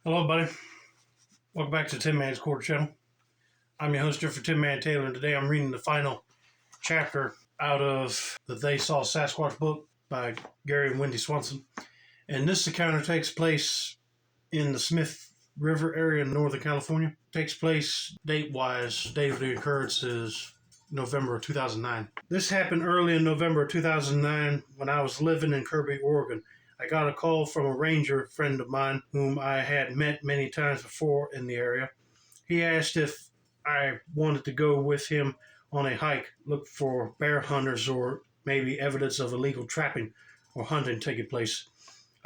Hello, buddy. Welcome back to Tin Man's Quarter Channel. I'm your host, Jeffrey Tin Man Taylor, and today I'm reading the final chapter out of the They Saw Sasquatch book by Gary and Wendy Swanson. And this encounter takes place in the Smith River area in Northern California. It takes place date-wise. Date of the occurrence is November 2009. This happened early in November 2009 when I was living in Kirby, Oregon. I got a call from a ranger friend of mine whom I had met many times before in the area. He asked if I wanted to go with him on a hike, look for bear hunters or maybe evidence of illegal trapping or hunting taking place.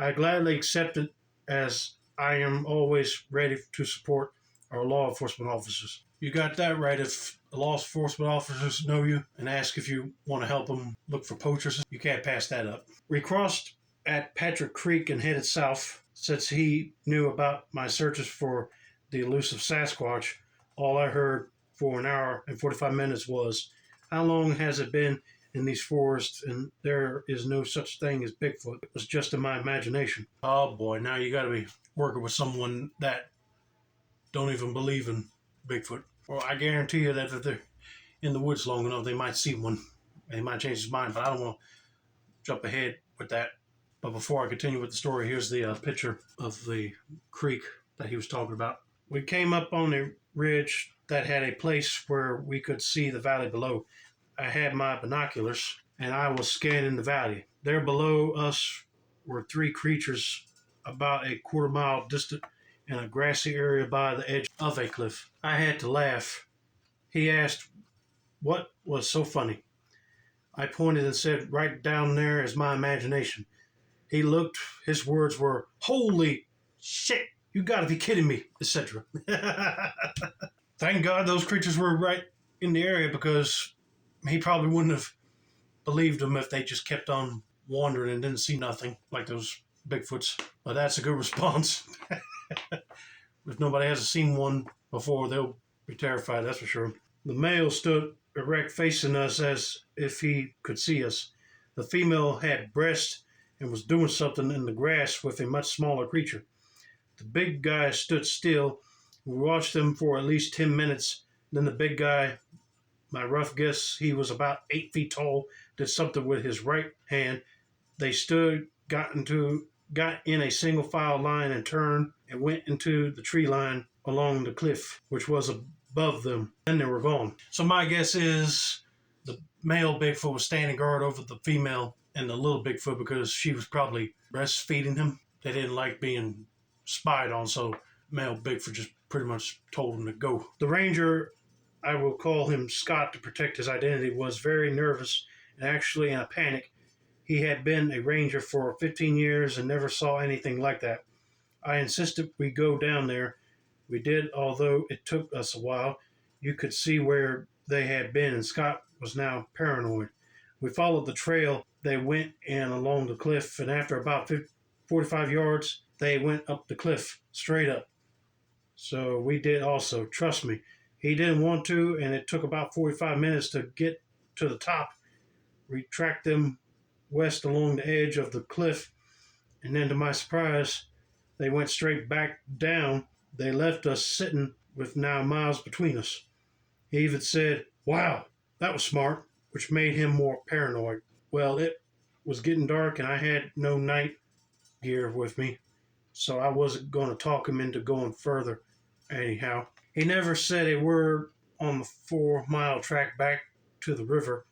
I gladly accepted, as I am always ready to support our law enforcement officers. You got that right. If the law enforcement officers know you and ask if you want to help them look for poachers, you can't pass that up. We crossed at Patrick Creek and headed south. Since he knew about my searches for the elusive Sasquatch, all I heard for an hour and 45 minutes was, "How long has it been in these forests and there is no such thing as Bigfoot? It was just in my imagination." Oh boy, now you got to be working with someone that don't even believe in Bigfoot. Well, I guarantee you that if they're in the woods long enough, they might see one. They might change his mind, but I don't want to jump ahead with that. But before I continue with the story, here's the picture of the creek that he was talking about. We came up on a ridge that had a place where we could see the valley below. I had my binoculars, and I was scanning the valley. There below us were three creatures about a quarter-mile distant in a grassy area by the edge of a cliff. I had to laugh. He asked, "What was so funny?" I pointed and said, "Right down there is my imagination." He looked, his words were, "Holy shit, you gotta be kidding me," etc. Thank God those creatures were right in the area, because he probably wouldn't have believed them if they just kept on wandering and didn't see nothing like those Bigfoots. But that's a good response. If nobody hasn't seen one before, they'll be terrified, that's for sure. The male stood erect facing us as if he could see us. The female had breasts and was doing something in the grass with a much smaller creature. The big guy stood still. We watched him for at least 10 minutes. Then the big guy, my rough guess, he was about 8 feet tall, did something with his right hand. They stood, got in a single file line and turned and went into the tree line along the cliff, which was above them. Then they were gone. So my guess is the male Bigfoot was standing guard over the female and the little Bigfoot, because she was probably breastfeeding him. They didn't like being spied on, so male Bigfoot just pretty much told him to go. The ranger, I will call him Scott to protect his identity, was very nervous and actually in a panic. He had been a ranger for 15 years and never saw anything like that. I insisted we go down there. We did, although it took us a while. You could see where they had been, and Scott was now paranoid. We followed the trail they went in along the cliff, and after about 45 yards, they went up the cliff, straight up. So we did also. Trust me, he didn't want to, and it took about 45 minutes to get to the top. We tracked them west along the edge of the cliff, and then to my surprise, they went straight back down. They left us sitting with now miles between us. He even said, "Wow, that was smart," which made him more paranoid. Well, it was getting dark and I had no night gear with me, so I wasn't going to talk him into going further anyhow. He never said a word on the 4-mile track back to the river,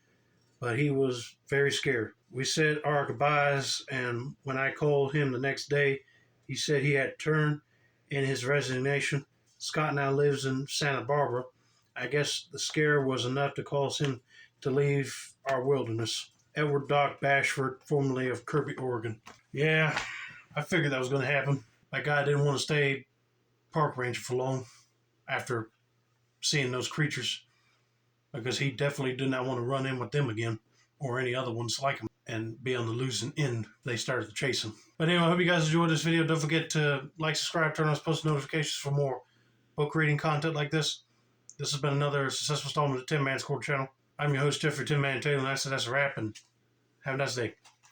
but he was very scared. We said our goodbyes, and when I called him the next day, he said he had turned in his resignation. Scott now lives in Santa Barbara. I guess the scare was enough to cause him to leave our wilderness. Edward Doc Bashford, formerly of Kirby, Oregon. Yeah, I figured that was going to happen. That guy didn't want to stay park ranger for long after seeing those creatures, because he definitely did not want to run in with them again, or any other ones like him, and be on the losing end. They started to chase him. But anyway, I hope you guys enjoyed this video. Don't forget to like, subscribe, turn on post notifications for more book reading content like this. This has been another successful installment of the Tin Man's Quarter Channel. I'm your host, Jeffrey Tin Man Taylor, and that's a wrap, and have a nice day.